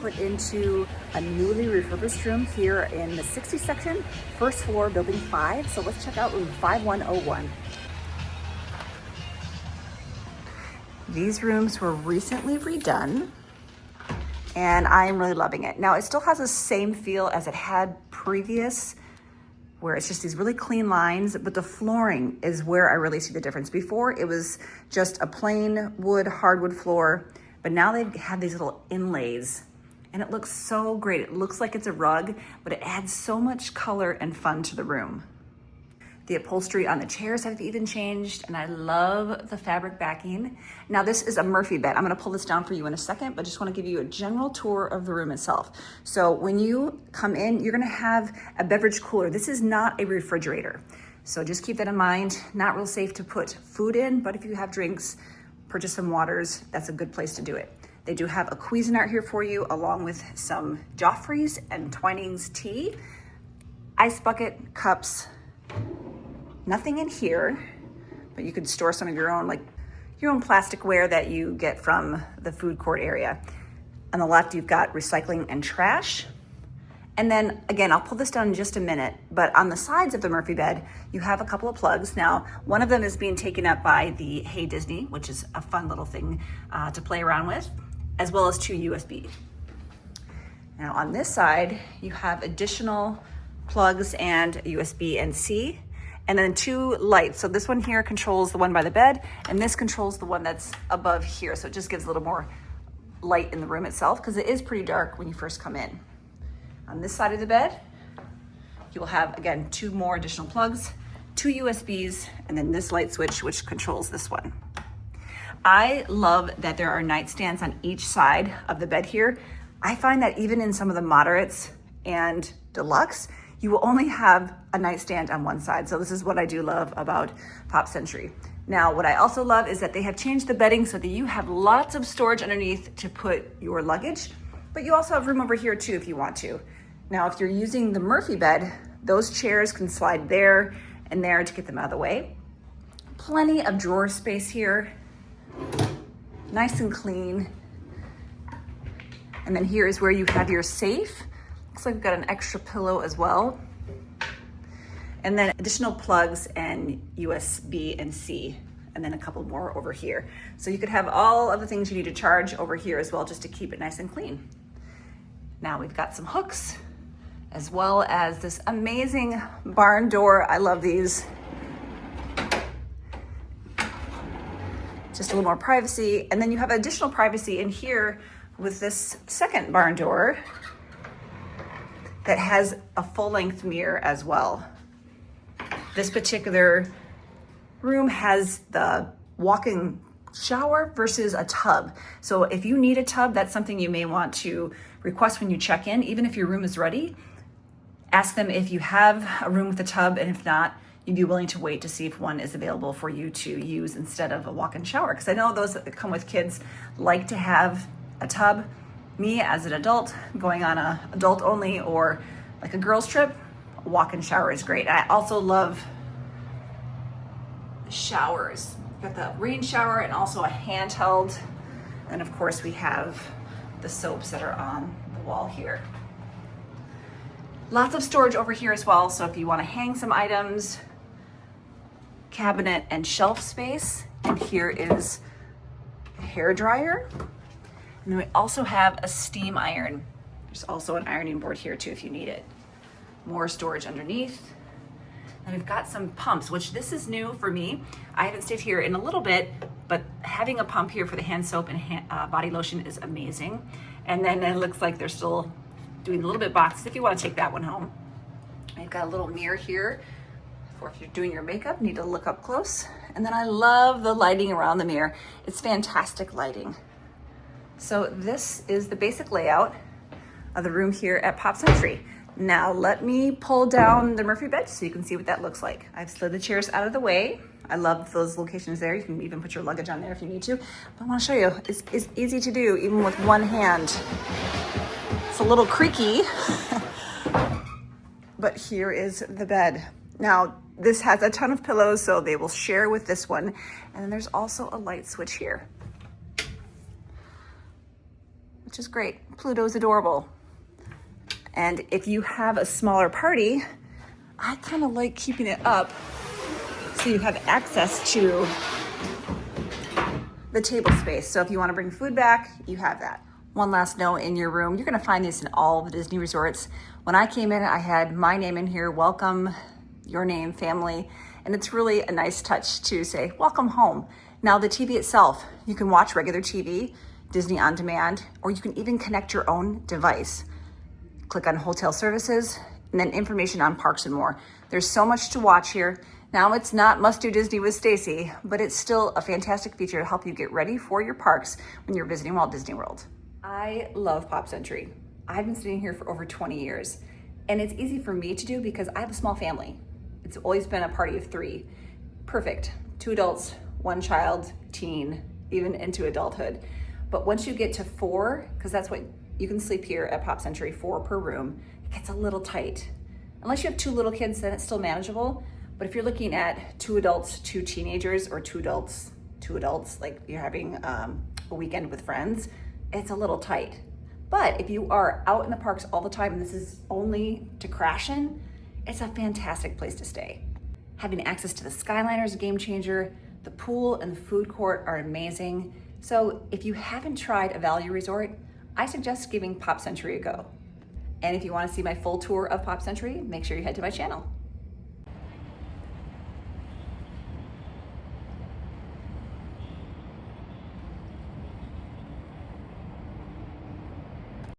put into a newly refurbished room here in the 60 section, first floor, building 5. So let's check out room 5101. These rooms were recently redone and I'm really loving it. Now it still has the same feel as it had previous, where it's just these really clean lines, but the flooring is where I really see the difference. Before it was just a plain wood, hardwood floor, but now they have these little inlays and it looks so great. It looks like it's a rug, but it adds so much color and fun to the room. The upholstery on the chairs have even changed, and I love the fabric backing. Now this is a Murphy bed. I'm gonna pull this down for you in a second, but just wanna give you a general tour of the room itself. So when you come in, you're gonna have a beverage cooler. This is not a refrigerator. So just keep that in mind. Not real safe to put food in, but if you have drinks, purchase some waters, that's a good place to do it. They do have a Cuisinart here for you, along with some Joffrey's and Twinings tea, ice bucket, cups. Nothing in here, but you could store some of your own, like your own plasticware that you get from the food court area. On the left, you've got recycling and trash. And then again, I'll pull this down in just a minute, but on the sides of the Murphy bed, you have a couple of plugs. Now, one of them is being taken up by the Hey Disney, which is a fun little thing to play around with, as well as 2 USB. Now on this side, you have additional plugs and USB and C, and then 2 lights. So this one here controls the one by the bed, and this controls the one that's above here. So it just gives a little more light in the room itself, because it is pretty dark when you first come in. On this side of the bed, you will have, again, 2 more additional plugs, 2 USBs, and then this light switch, which controls this one. I love that there are nightstands on each side of the bed here. I find that even in some of the moderates and deluxe, you will only have a nightstand on one side. So this is what I do love about Pop Century. Now, what I also love is that they have changed the bedding so that you have lots of storage underneath to put your luggage, but you also have room over here too if you want to. Now, if you're using the Murphy bed, those chairs can slide there and there to get them out of the way. Plenty of drawer space here, nice and clean. And then here is where you have your safe. Looks like we've got an extra pillow as well. And then additional plugs and USB and C, and then a couple more over here. So you could have all of the things you need to charge over here as well, just to keep it nice and clean. Now we've got some hooks, as well as this amazing barn door. I love these. Just a little more privacy. And then you have additional privacy in here with this second barn door that has a full-length mirror as well. This particular room has the walk-in shower versus a tub. So if you need a tub, that's something you may want to request when you check in. Even if your room is ready, ask them if you have a room with a tub, and if not, you'd be willing to wait to see if one is available for you to use instead of a walk-in shower. Because I know those that come with kids like to have a tub. Me as an adult, going on a adult only or like a girls trip, a walk-in shower is great. I also love the showers. We've got the rain shower and also a handheld. And of course we have the soaps that are on the wall here. Lots of storage over here as well. So if you want to hang some items, cabinet and shelf space. And here is a hair dryer. And then we also have a steam iron. There's also an ironing board here too if you need it. More storage underneath. And we've got some pumps, which this is new for me. I haven't stayed here in a little bit, but having a pump here for the hand soap and body lotion is amazing. And then it looks like they're still doing a little bit boxes if you want to take that one home. I've got a little mirror here for if you're doing your makeup, need to look up close. And then I love the lighting around the mirror. It's fantastic lighting. So this is the basic layout of the room here at Pop Century. Now let me pull down the Murphy bed so you can see what that looks like. I've slid the chairs out of the way. I love those locations there. You can even put your luggage on there if you need to. But I want to show you, it's easy to do even with one hand. It's a little creaky, but here is the bed. Now this has a ton of pillows, so they will share with this one. And then there's also a light switch here. which is great. Pluto's adorable. And if you have a smaller party, I kind of like keeping it up so you have access to the table space. So if you want to bring food back, you have that. One last note in your room, you're going to find this in all the Disney resorts. When I came in, I had my name in here, welcome, your name, family, and it's really a nice touch to say, welcome home. Now the TV itself, you can watch regular TV, Disney On Demand, or you can even connect your own device. Click on hotel services, and then information on parks and more. There's so much to watch here. Now it's not must do Disney with Stacy, but it's still a fantastic feature to help you get ready for your parks when you're visiting Walt Disney World. I love Pop Century. I've been sitting here for over 20 years, and it's easy for me to do because I have a small family. It's always been a party of 3. Perfect. 2 adults, 1 child, teen, even into adulthood. But once you get to 4, because that's what you can sleep here at Pop Century, 4 per room, it gets a little tight. Unless you have 2 little kids, then it's still manageable. But if you're looking at 2 adults, 2 teenagers, or 2 adults, like you're having a weekend with friends, it's a little tight. But if you are out in the parks all the time and this is only to crash in, it's a fantastic place to stay. Having access to the Skyliner is a game changer. The pool and the food court are amazing. So if you haven't tried a value resort, I suggest giving Pop Century a go. And if you want to see my full tour of Pop Century, make sure you head to my channel.